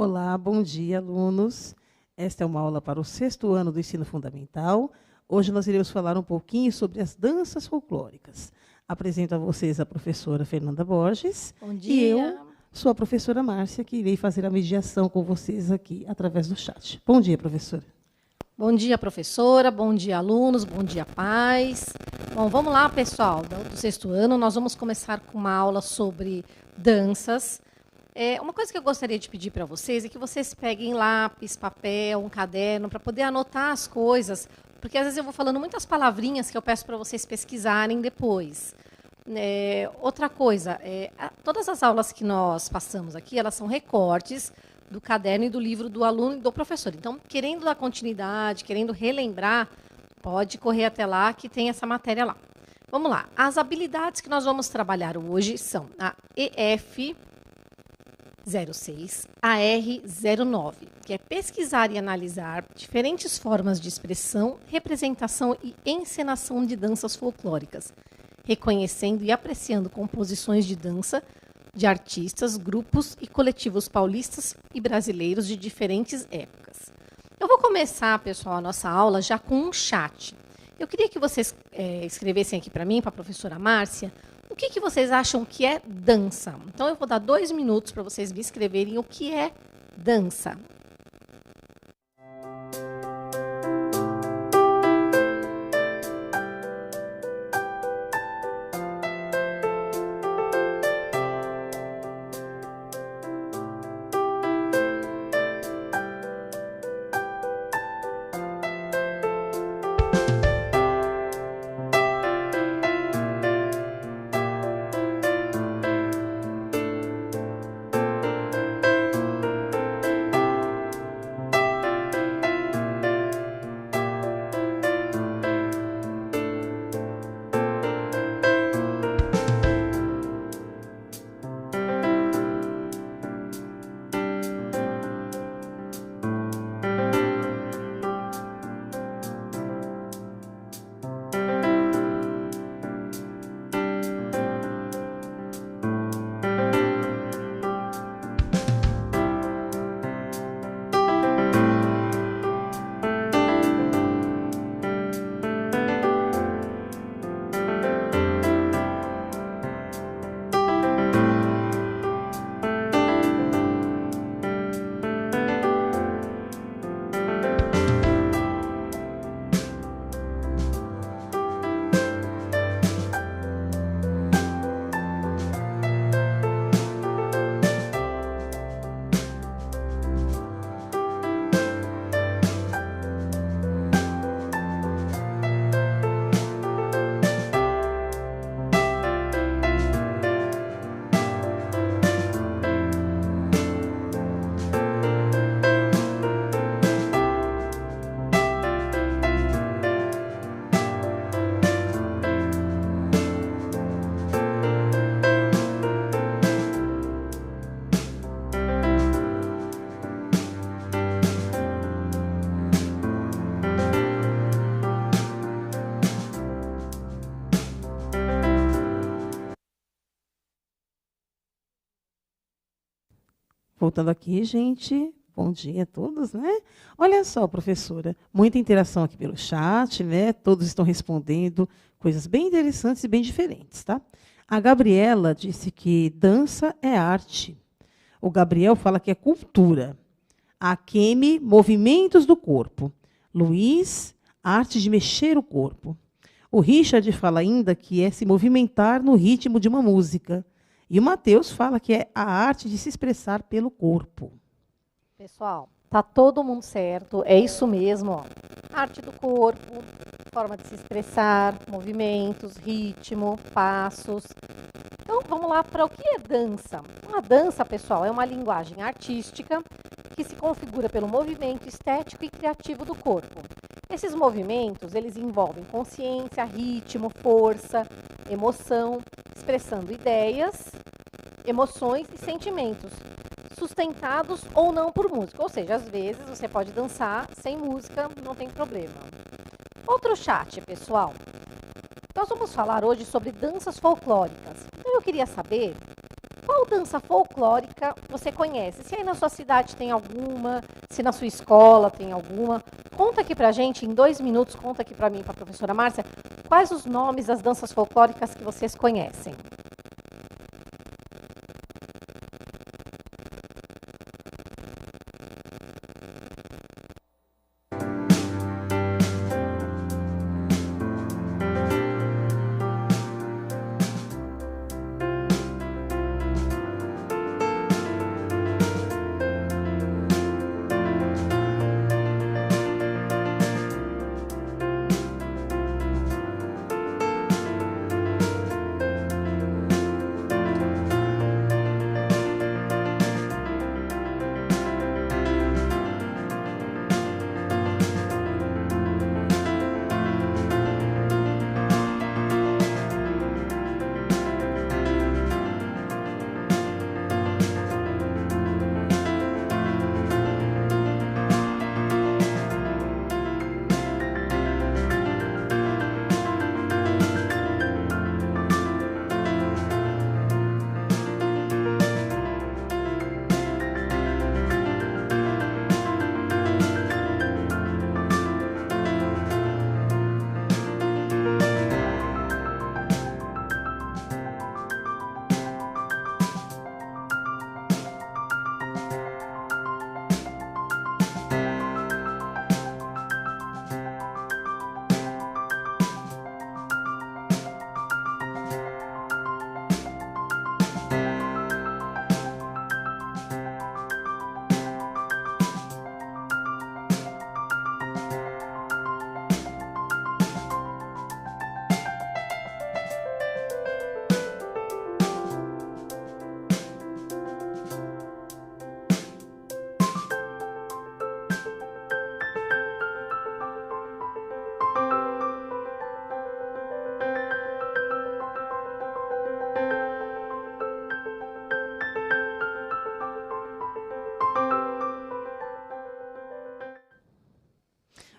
Olá, bom dia, alunos. Esta é uma aula para o 6º ano do ensino fundamental. Hoje nós iremos falar um pouquinho sobre as danças folclóricas. Apresento a vocês a professora Fernanda Borges. Bom dia. E eu sou a professora Márcia, que irei fazer a mediação com vocês aqui através do chat. Bom dia, professora. Bom dia, professora. Bom dia, alunos. Bom dia, pais. Bom, vamos lá, pessoal. Do 6º ano, nós vamos começar com uma aula sobre danças. Uma coisa que eu gostaria de pedir para vocês é que vocês peguem lápis, papel, um caderno, para poder anotar as coisas, porque às vezes eu vou falando muitas palavrinhas que eu peço para vocês pesquisarem depois. Outra coisa, todas as aulas que nós passamos aqui, elas são recortes do caderno e do livro do aluno e do professor. Então, querendo dar continuidade, querendo relembrar, pode correr até lá que tem essa matéria lá. Vamos lá. As habilidades que nós vamos trabalhar hoje são a EF 06, a R09, que é pesquisar e analisar diferentes formas de expressão, representação e encenação de danças folclóricas, reconhecendo e apreciando composições de dança de artistas, grupos e coletivos paulistas e brasileiros de diferentes épocas. Eu vou começar, pessoal, a nossa aula já com um chat. Eu queria que vocês escrevessem aqui para mim, para a professora Márcia, o que vocês acham que é dança? Então, eu vou dar 2 minutos para vocês me escreverem o que é dança. Voltando aqui, gente, bom dia a todos, né? Olha só, professora, muita interação aqui pelo chat, né? Todos estão respondendo coisas bem interessantes e bem diferentes, tá? A Gabriela disse que dança é arte. O Gabriel fala que é cultura. A Kemi, movimentos do corpo. Luiz, arte de mexer o corpo. O Richard fala ainda que é se movimentar no ritmo de uma música. E o Matheus fala que é a arte de se expressar pelo corpo. Pessoal, tá todo mundo certo, é isso mesmo. Ó. Arte do corpo, forma de se expressar, movimentos, ritmo, passos. Então, vamos lá para o que é dança. Uma dança, pessoal, é uma linguagem artística que se configura pelo movimento estético e criativo do corpo. Esses movimentos, eles envolvem consciência, ritmo, força, emoção, expressando ideias, emoções e sentimentos, sustentados ou não por música. Ou seja, às vezes você pode dançar sem música, não tem problema. Outro chat, pessoal. Nós vamos falar hoje sobre danças folclóricas. Então eu queria saber qual dança folclórica você conhece? Se aí na sua cidade tem alguma, se na sua escola tem alguma, conta aqui pra gente, em 2 minutos, conta aqui pra mim, pra professora Márcia, quais os nomes das danças folclóricas que vocês conhecem?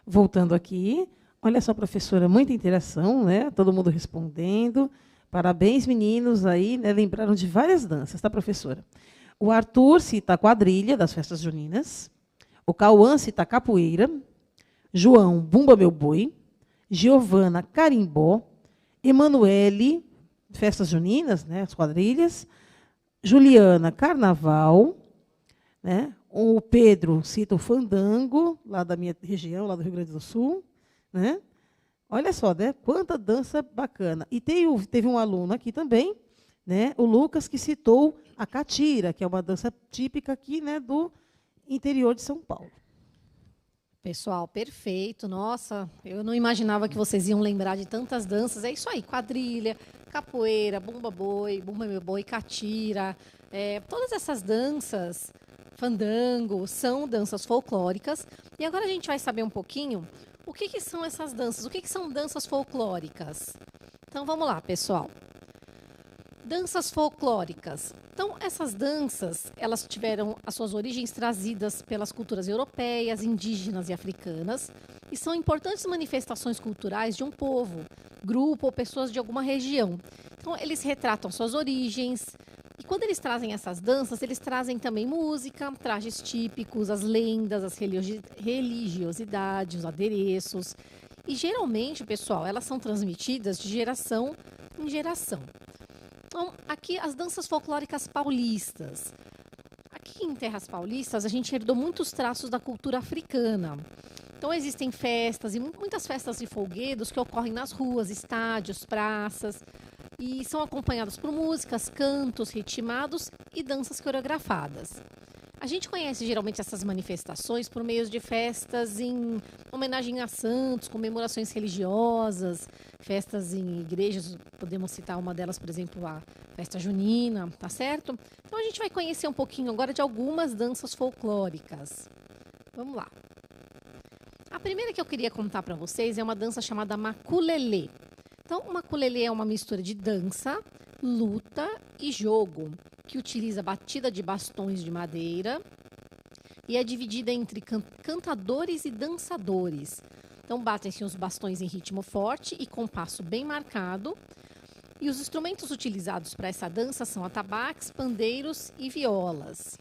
Voltando aqui, olha só, professora, muita interação, né? Todo mundo respondendo. Parabéns, meninos, aí, né? Lembraram de várias danças, tá, professora? O Arthur cita a quadrilha das festas juninas. O Cauã cita a capoeira. João, Bumba Meu Boi. Giovana, carimbó. Emanuele, festas juninas, né? As quadrilhas. Juliana, carnaval, né? O Pedro cita o fandango, lá da minha região, lá do Rio Grande do Sul, né? Olha só, né? Quanta dança bacana. E teve um aluno aqui também, né? O Lucas, que citou a catira, que é uma dança típica aqui, né, do interior de São Paulo. Pessoal, perfeito. Nossa, eu não imaginava que vocês iam lembrar de tantas danças. É isso aí, quadrilha, capoeira, bumba meu boi, catira. Todas essas danças, fandango, são danças folclóricas. E agora a gente vai saber um pouquinho o que são essas danças, o que são danças folclóricas. Então vamos lá, pessoal. Danças folclóricas. Então, essas danças, elas tiveram as suas origens trazidas pelas culturas europeias, indígenas e africanas, e são importantes manifestações culturais de um povo, grupo ou pessoas de alguma região. Então, eles retratam suas origens, e quando eles trazem essas danças, eles trazem também música, trajes típicos, as lendas, as religiosidades, os adereços. E, geralmente, pessoal, elas são transmitidas de geração em geração. Então, aqui as danças folclóricas paulistas. Aqui em Terras Paulistas, a gente herdou muitos traços da cultura africana. Então, existem festas, e muitas festas de folguedos que ocorrem nas ruas, estádios, praças, e são acompanhadas por músicas, cantos ritmados e danças coreografadas. A gente conhece geralmente essas manifestações por meio de festas em homenagem a santos, comemorações religiosas, festas em igrejas, podemos citar uma delas, por exemplo, a festa junina, tá certo? Então a gente vai conhecer um pouquinho agora de algumas danças folclóricas. Vamos lá. A primeira que eu queria contar para vocês é uma dança chamada maculelê. Então, o maculelê é uma mistura de dança, luta e jogo, que utiliza batida de bastões de madeira e é dividida entre cantadores e dançadores. Então, batem-se os bastões em ritmo forte e compasso bem marcado. E os instrumentos utilizados para essa dança são atabaques, pandeiros e violas.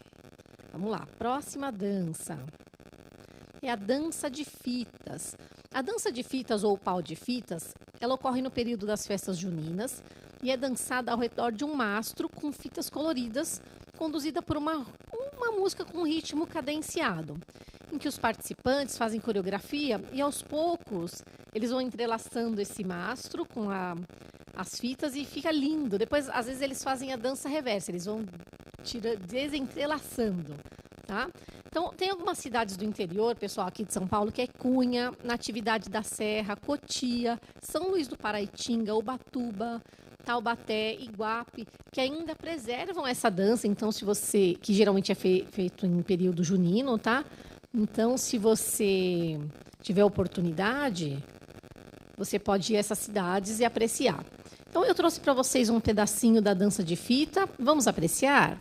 Vamos lá, próxima dança. É a dança de fitas. A dança de fitas ou pau de fitas, ela ocorre no período das festas juninas e é dançada ao redor de um mastro com fitas coloridas, conduzida por uma música com ritmo cadenciado, em que os participantes fazem coreografia e aos poucos eles vão entrelaçando esse mastro com as fitas e fica lindo. Depois, às vezes, eles fazem a dança reversa, eles vão desentrelaçando, tá? Então, tem algumas cidades do interior, pessoal, aqui de São Paulo, que é Cunha, Natividade da Serra, Cotia, São Luís do Paraitinga, Ubatuba, Taubaté, Iguape, que ainda preservam essa dança. Então, se você, que geralmente é feito em período junino, tá? Então, se você tiver oportunidade, você pode ir a essas cidades e apreciar. Então, eu trouxe para vocês um pedacinho da dança de fita. Vamos apreciar?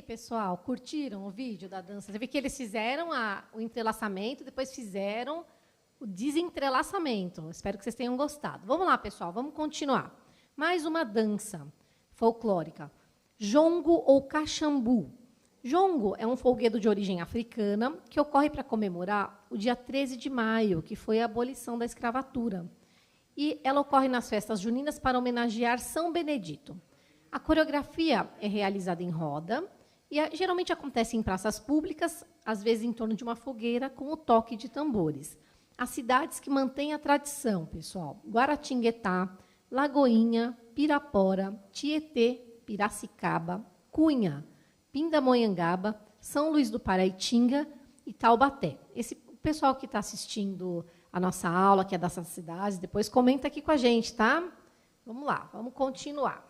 Pessoal, curtiram o vídeo da dança? Você vê que eles fizeram o entrelaçamento, depois fizeram o desentrelaçamento. Espero que vocês tenham gostado. Vamos lá, pessoal, vamos continuar. Mais uma dança folclórica. Jongo ou caxambu. Jongo é um folguedo de origem africana que ocorre para comemorar o dia 13 de maio, que foi a abolição da escravatura. E ela ocorre nas festas juninas para homenagear São Benedito. A coreografia é realizada em roda, e geralmente acontece em praças públicas, às vezes em torno de uma fogueira, com o toque de tambores. As cidades que mantêm a tradição, pessoal: Guaratinguetá, Lagoinha, Pirapora, Tietê, Piracicaba, Cunha, Pindamonhangaba, São Luís do Paraitinga e Taubaté. Esse pessoal que está assistindo a nossa aula, que é dessas cidades, depois comenta aqui com a gente, tá? Vamos lá, vamos continuar.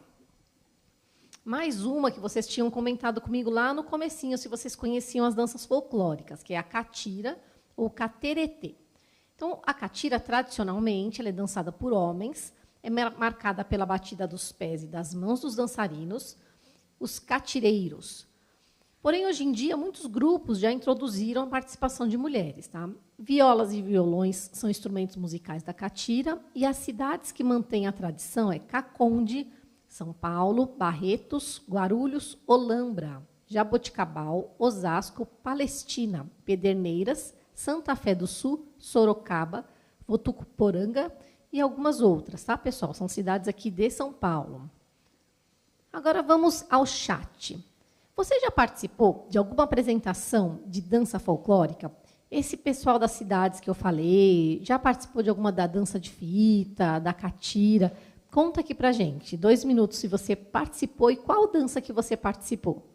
Mais uma que vocês tinham comentado comigo lá no comecinho, se vocês conheciam as danças folclóricas, que é a catira ou cateretê. Então, a catira, tradicionalmente, ela é dançada por homens, é marcada pela batida dos pés e das mãos dos dançarinos, os catireiros. Porém, hoje em dia, muitos grupos já introduziram a participação de mulheres. Tá? Violas e violões são instrumentos musicais da catira, e as cidades que mantêm a tradição é Caconde, São Paulo, Barretos, Guarulhos, Olambra, Jaboticabal, Osasco, Palestina, Pederneiras, Santa Fé do Sul, Sorocaba, Votuporanga e algumas outras, tá, pessoal? São cidades aqui de São Paulo. Agora vamos ao chat. Você já participou de alguma apresentação de dança folclórica? Esse pessoal das cidades que eu falei, já participou de alguma da dança de fita, da catira? Conta aqui pra gente, 2 minutos, se você participou e qual dança que você participou.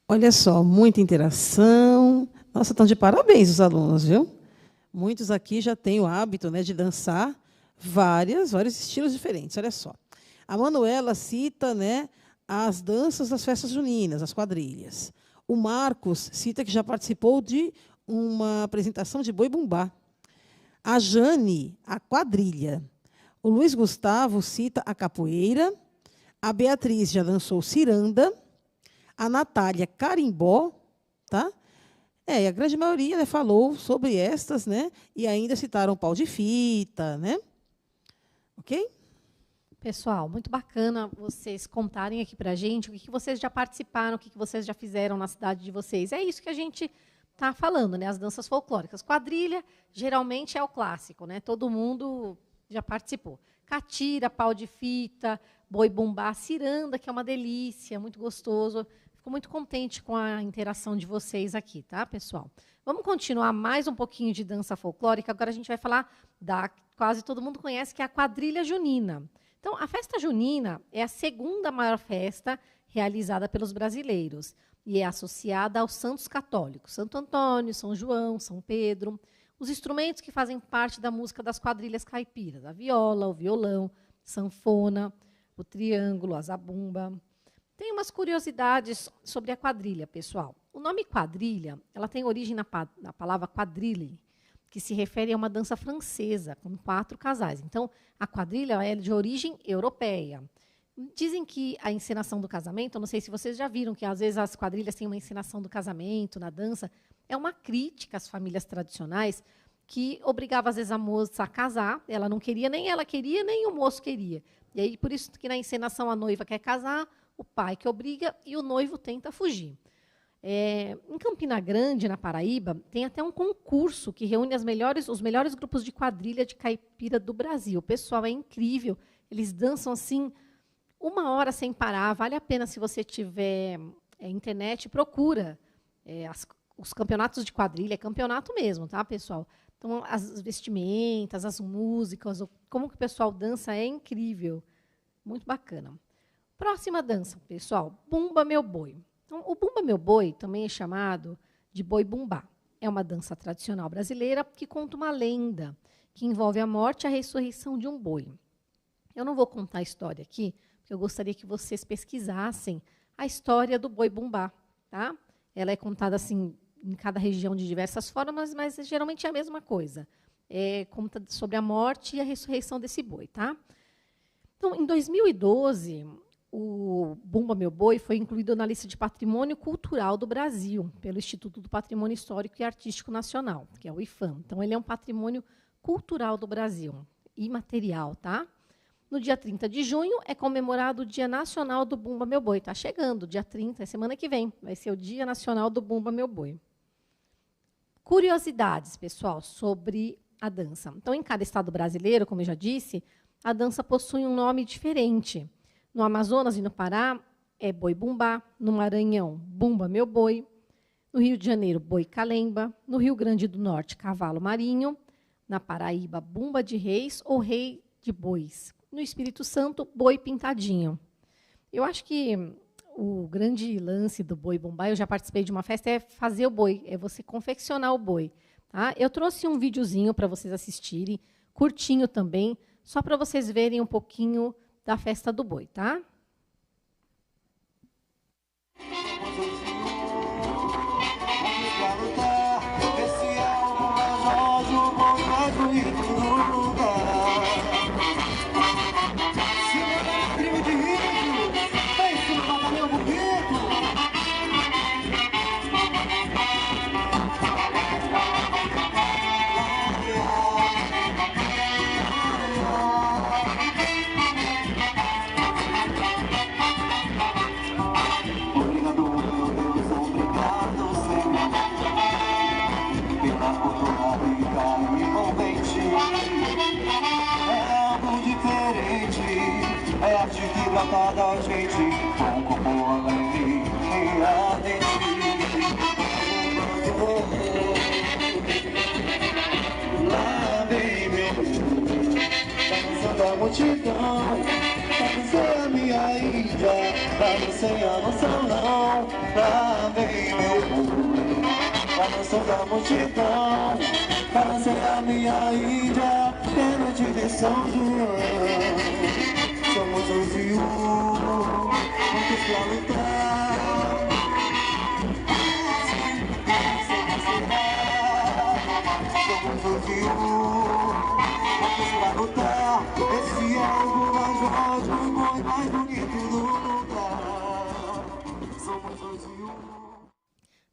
Olha só, muita interação. Nossa, estão de parabéns os alunos, viu? Muitos aqui já têm o hábito, né, de dançar vários estilos diferentes. Olha só. A Manuela cita, né, as danças das festas juninas, as quadrilhas. O Marcos cita que já participou de uma apresentação de boi-bumbá. A Jane, a quadrilha. O Luiz Gustavo cita a capoeira. A Beatriz já dançou ciranda. A Natália, carimbó. Tá? E a grande maioria, né, falou sobre estas, né, e ainda citaram o pau de fita. Né? Ok? Pessoal, muito bacana vocês contarem aqui para a gente o que vocês já participaram, o que vocês já fizeram na cidade de vocês. É isso que a gente está falando, né? As danças folclóricas. Quadrilha, geralmente, é o clássico, né? Todo mundo já participou. Catira, pau de fita, boi-bumbá, ciranda, que é uma delícia, muito gostoso. Fico muito contente com a interação de vocês aqui, tá, pessoal? Vamos continuar mais um pouquinho de dança folclórica. Agora a gente vai falar da quase todo mundo conhece, que é a quadrilha junina. Então, a festa junina é a segunda maior festa realizada pelos brasileiros e é associada aos santos católicos, Santo Antônio, São João, São Pedro. Os instrumentos que fazem parte da música das quadrilhas caipiras, a viola, o violão, sanfona, o triângulo, a zabumba. Tem umas curiosidades sobre a quadrilha, pessoal. O nome quadrilha, ela tem origem na palavra quadrille, que se refere a uma dança francesa, com 4 casais. Então, a quadrilha é de origem europeia. Dizem que a encenação do casamento, eu não sei se vocês já viram, que às vezes as quadrilhas têm uma encenação do casamento, na dança, é uma crítica às famílias tradicionais que obrigava, às vezes, a moça a casar. Ela não queria, nem ela queria, nem o moço queria. E aí, por isso que na encenação a noiva quer casar, o pai que obriga e o noivo tenta fugir. Em Campina Grande, na Paraíba, tem até um concurso que reúne os melhores grupos de quadrilha de caipira do Brasil. O pessoal é incrível, eles dançam assim 1 hora sem parar. Vale a pena, se você tiver internet, procura os campeonatos de quadrilha, é campeonato mesmo, tá, pessoal? Então, as vestimentas, as músicas, como que o pessoal dança é incrível, muito bacana. Próxima dança, pessoal, Bumba Meu Boi. Então, o Bumba Meu Boi também é chamado de boi bumbá. É uma dança tradicional brasileira que conta uma lenda que envolve a morte e a ressurreição de um boi. Eu não vou contar a história aqui, porque eu gostaria que vocês pesquisassem a história do boi bumbá, tá? Ela é contada assim em cada região de diversas formas, mas geralmente é a mesma coisa. Conta sobre a morte e a ressurreição desse boi, tá? Então, em 2012, o Bumba Meu Boi foi incluído na lista de Patrimônio Cultural do Brasil, pelo Instituto do Patrimônio Histórico e Artístico Nacional, que é o IFAM. Então, ele é um patrimônio cultural do Brasil, imaterial, tá? No dia 30 de junho é comemorado o Dia Nacional do Bumba Meu Boi. Está chegando, dia 30, é semana que vem. Vai ser o Dia Nacional do Bumba Meu Boi. Curiosidades, pessoal, sobre a dança. Então, em cada estado brasileiro, como eu já disse, a dança possui um nome diferente. No Amazonas e no Pará, é boi bumbá. No Maranhão, Bumba Meu Boi. No Rio de Janeiro, boi calemba. No Rio Grande do Norte, cavalo marinho. Na Paraíba, bumba de reis ou rei de bois. No Espírito Santo, boi pintadinho. Eu acho que o grande lance do boi bumbá, eu já participei de uma festa, é fazer o boi, é você confeccionar o boi. Tá? Eu trouxe um videozinho para vocês assistirem, curtinho também, só para vocês verem um pouquinho da festa do boi, tá? É arte que brota da gente, com corpo alegre e ardente. Lá vem meu boi, tá dançando a multidão, tá dançando a minha índia, tá dançando a noção não. Lá vem meu boi, tá dançando a multidão, tá dançando a minha índia, é noite de São João. Somos os Yu, juntos pra lutar. Somos os Yu, juntos pra lutar. Esse é o mais ótimo, mais bonito do lugar. Somos os Yu.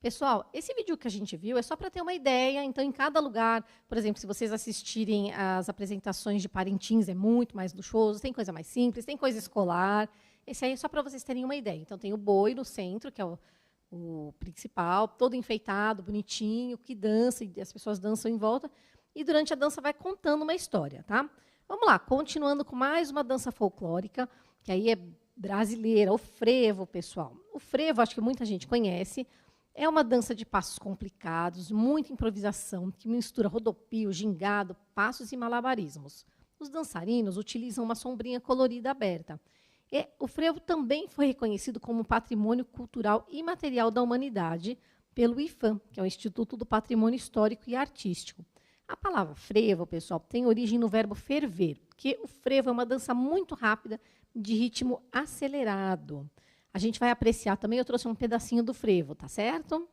Pessoal, esse vídeo que a gente viu é só para ter uma ideia. Então, em cada lugar, por exemplo, se vocês assistirem as apresentações de Parintins, é muito mais luxuoso, tem coisa mais simples, tem coisa escolar. Esse aí é só para vocês terem uma ideia. Então, tem o boi no centro, que é o principal, todo enfeitado, bonitinho, que dança, e as pessoas dançam em volta. E, durante a dança, vai contando uma história. Tá? Vamos lá, continuando com mais uma dança folclórica, que aí é brasileira, o frevo, pessoal. O frevo, acho que muita gente conhece. É uma dança de passos complicados, muita improvisação, que mistura rodopio, gingado, passos e malabarismos. Os dançarinos utilizam uma sombrinha colorida aberta. O frevo também foi reconhecido como Patrimônio Cultural Imaterial da Humanidade pelo IFAM, que é o Instituto do Patrimônio Histórico e Artístico. A palavra frevo, pessoal, tem origem no verbo ferver, porque o frevo é uma dança muito rápida, de ritmo acelerado. A gente vai apreciar também, eu trouxe um pedacinho do frevo, tá certo?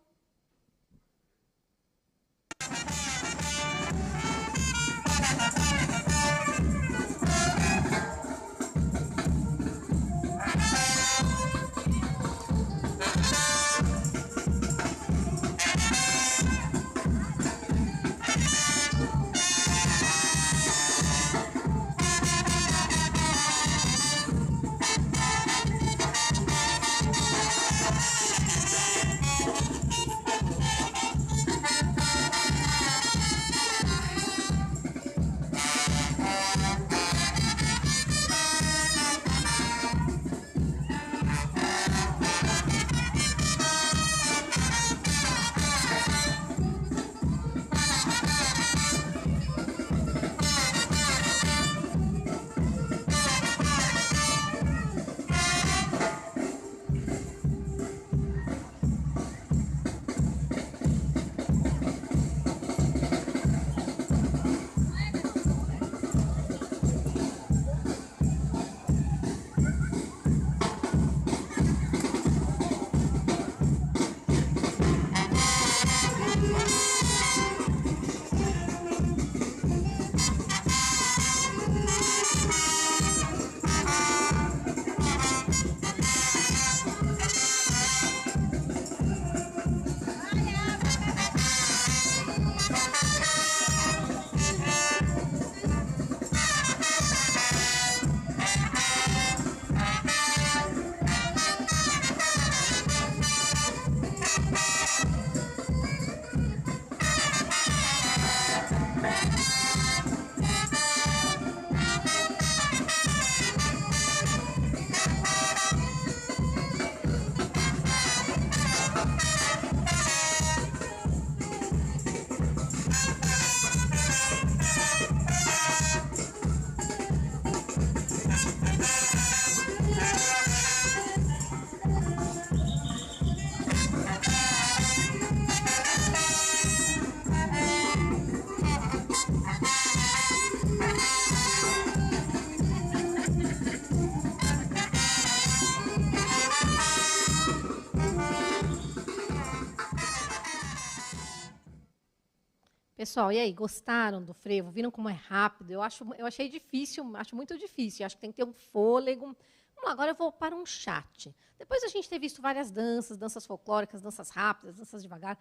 Pessoal, e aí, gostaram do frevo? Viram como é rápido? Eu achei difícil, acho muito difícil. Acho que tem que ter um fôlego. Vamos lá, agora eu vou para um chat. Depois a gente ter visto várias danças, danças folclóricas, danças rápidas, danças devagar.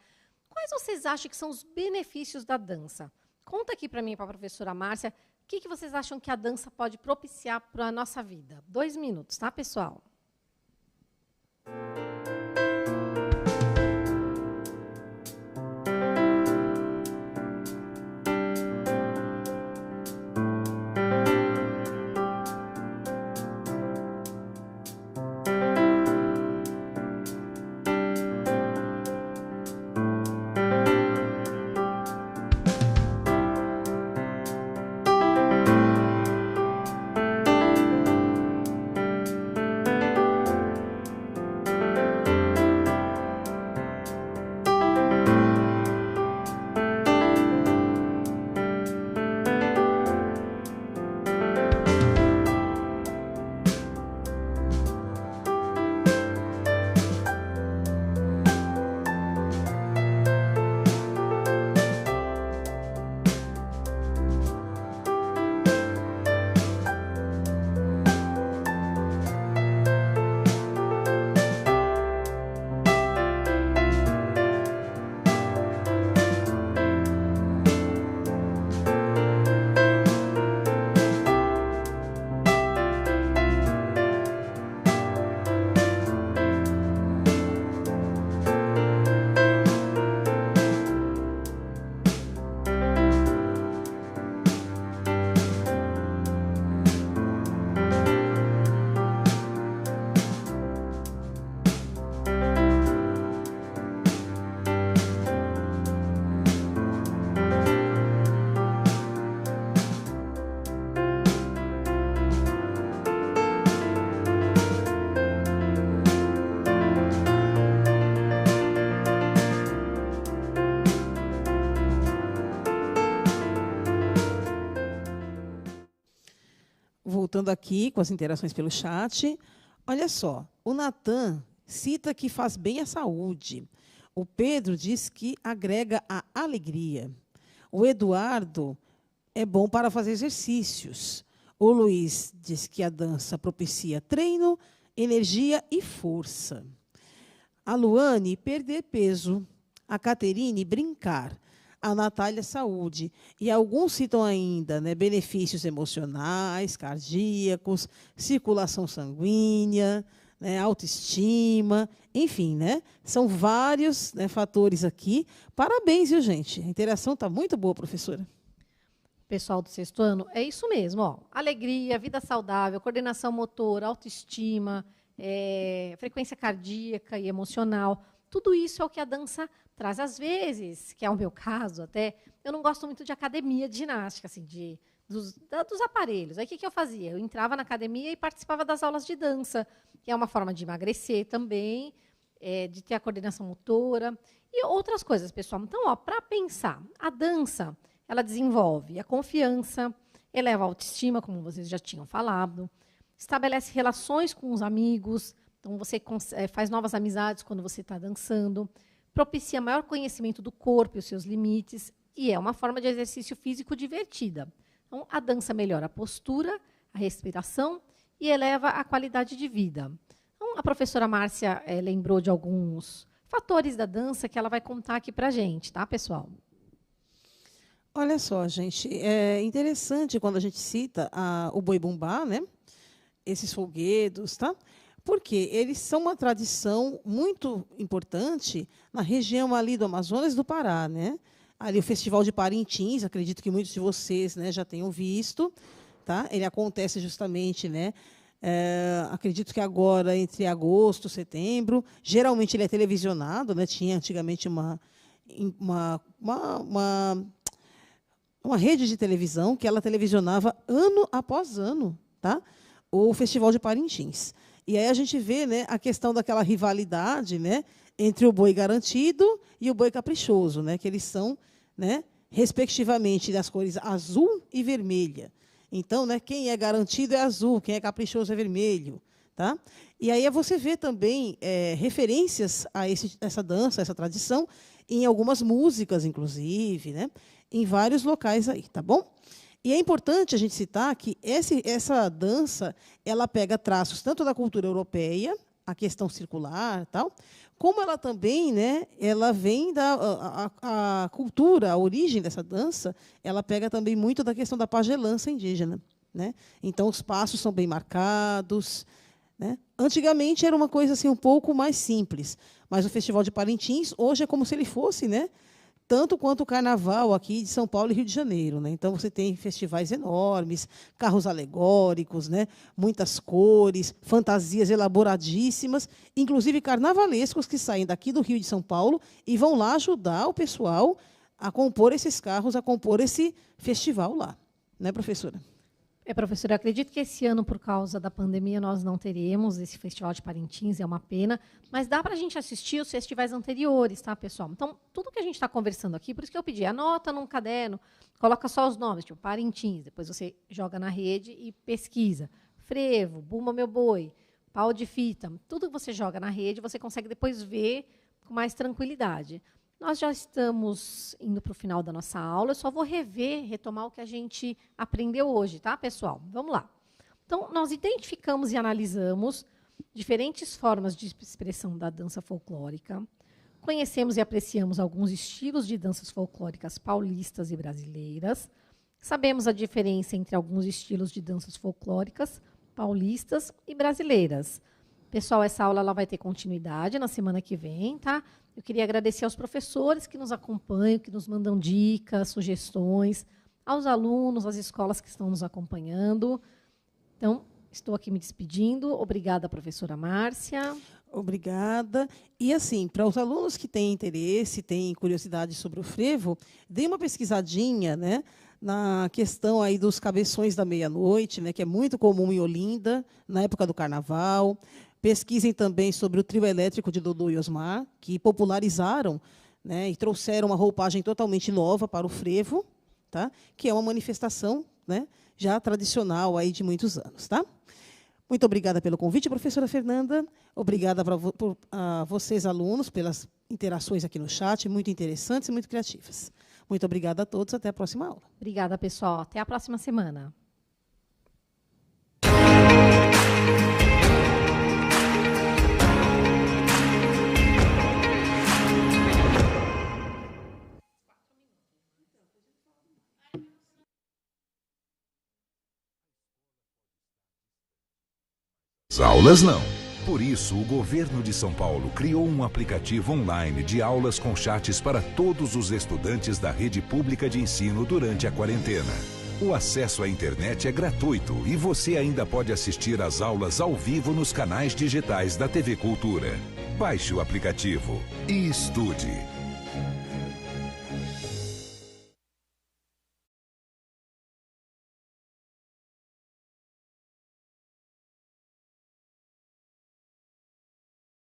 Quais vocês acham que são os benefícios da dança? Conta aqui para mim, para a professora Márcia, o que vocês acham que a dança pode propiciar para a nossa vida? 2 minutos, tá, pessoal? Voltando aqui com as interações pelo chat, olha só, o Natan cita que faz bem à saúde. O Pedro diz que agrega a alegria. O Eduardo é bom para fazer exercícios. O Luiz diz que a dança propicia treino, energia e força. A Luane, perder peso. A Caterine, brincar. A Natália, saúde. E alguns citam ainda, né, benefícios emocionais, cardíacos, circulação sanguínea, né, autoestima, enfim, né, são vários, né, fatores aqui. Parabéns, viu, gente? A interação está muito boa, professora. Pessoal do 6º ano, é isso mesmo. Ó. Alegria, vida saudável, coordenação motora, autoestima, frequência cardíaca e emocional. Tudo isso é o que a dança traz. Às vezes, que é o meu caso até, eu não gosto muito de academia de ginástica, assim, dos aparelhos. Aí o que eu fazia? Eu entrava na academia e participava das aulas de dança, que é uma forma de emagrecer também, de ter a coordenação motora e outras coisas, pessoal. Então, para pensar, a dança, ela desenvolve a confiança, eleva a autoestima, como vocês já tinham falado, estabelece relações com os amigos. Então, você faz novas amizades quando você está dançando, propicia maior conhecimento do corpo e os seus limites, e é uma forma de exercício físico divertida. Então, a dança melhora a postura, a respiração e eleva a qualidade de vida. Então, a professora Márcia lembrou de alguns fatores da dança que ela vai contar aqui para a gente, tá, pessoal? Olha só, gente, é interessante quando a gente cita o boi-bumbá, né? Esses folguedos, tá? Porque eles são uma tradição muito importante na região ali do Amazonas e do Pará, né? Ali o Festival de Parintins, acredito que muitos de vocês, né, já tenham visto, tá? Ele acontece justamente, né? Acredito que agora entre agosto e setembro. Geralmente ele é televisionado, né? Tinha antigamente uma rede de televisão que ela televisionava ano após ano, tá? O Festival de Parintins. E aí a gente vê, né, a questão daquela rivalidade, né, entre o boi garantido e o boi caprichoso, né, que eles são, né, respectivamente das cores azul e vermelha. Então, né, quem é garantido é azul, quem é caprichoso é vermelho. Tá? E aí você vê também referências a essa dança, essa tradição, em algumas músicas, inclusive, né, em vários locais aí, tá bom? E é importante a gente citar que essa dança ela pega traços tanto da cultura europeia, a questão circular, tal, como ela também, né, ela vem a cultura, a origem dessa dança, ela pega também muito da questão da pagelança indígena, né? Então os passos são bem marcados, né? Antigamente era uma coisa assim um pouco mais simples, mas o Festival de Parintins hoje é como se ele fosse, né, tanto quanto o Carnaval aqui de São Paulo e Rio de Janeiro, né? Então você tem festivais enormes, carros alegóricos, né? Muitas cores, fantasias elaboradíssimas, inclusive carnavalescos que saem daqui do Rio de São Paulo e vão lá ajudar o pessoal a compor esses carros, a compor esse festival lá, né, professora? Professora, eu acredito que esse ano, por causa da pandemia, nós não teremos esse Festival de Parintins, é uma pena, mas dá para a gente assistir os festivais anteriores, tá, pessoal? Então, tudo que a gente está conversando aqui, por isso que eu pedi, anota num caderno, coloca só os nomes, tipo Parintins, depois você joga na rede e pesquisa. Frevo, Bumba Meu Boi, Pau de Fita, tudo que você joga na rede, você consegue depois ver com mais tranquilidade. Nós já estamos indo para o final da nossa aula, eu só vou retomar o que a gente aprendeu hoje, tá, pessoal? Vamos lá. Então, nós identificamos e analisamos diferentes formas de expressão da dança folclórica, conhecemos e apreciamos alguns estilos de danças folclóricas paulistas e brasileiras, sabemos a diferença entre alguns estilos de danças folclóricas paulistas e brasileiras. Pessoal, essa aula ela vai ter continuidade na semana que vem, tá? Eu queria agradecer aos professores que nos acompanham, que nos mandam dicas, sugestões, aos alunos, às escolas que estão nos acompanhando. Então, estou aqui me despedindo. Obrigada, professora Márcia. Obrigada. E, assim, para os alunos que têm interesse, têm curiosidade sobre o frevo, dê uma pesquisadinha, né, na questão aí dos cabeções da meia-noite, né, que é muito comum em Olinda, na época do Carnaval. Pesquisem também sobre o trio elétrico de Dodô e Osmar, que popularizaram, né, e trouxeram uma roupagem totalmente nova para o frevo, tá, que é uma manifestação, né, já tradicional aí de muitos anos. Tá? Muito obrigada pelo convite, professora Fernanda. Obrigada a vocês, alunos, pelas interações aqui no chat, muito interessantes e muito criativas. Muito obrigada a todos. Até a próxima aula. Obrigada, pessoal. Até a próxima semana. Aulas não. Por isso, o governo de São Paulo criou um aplicativo online de aulas com chats para todos os estudantes da rede pública de ensino durante a quarentena. O acesso à internet é gratuito e você ainda pode assistir às aulas ao vivo nos canais digitais da TV Cultura. Baixe o aplicativo e estude.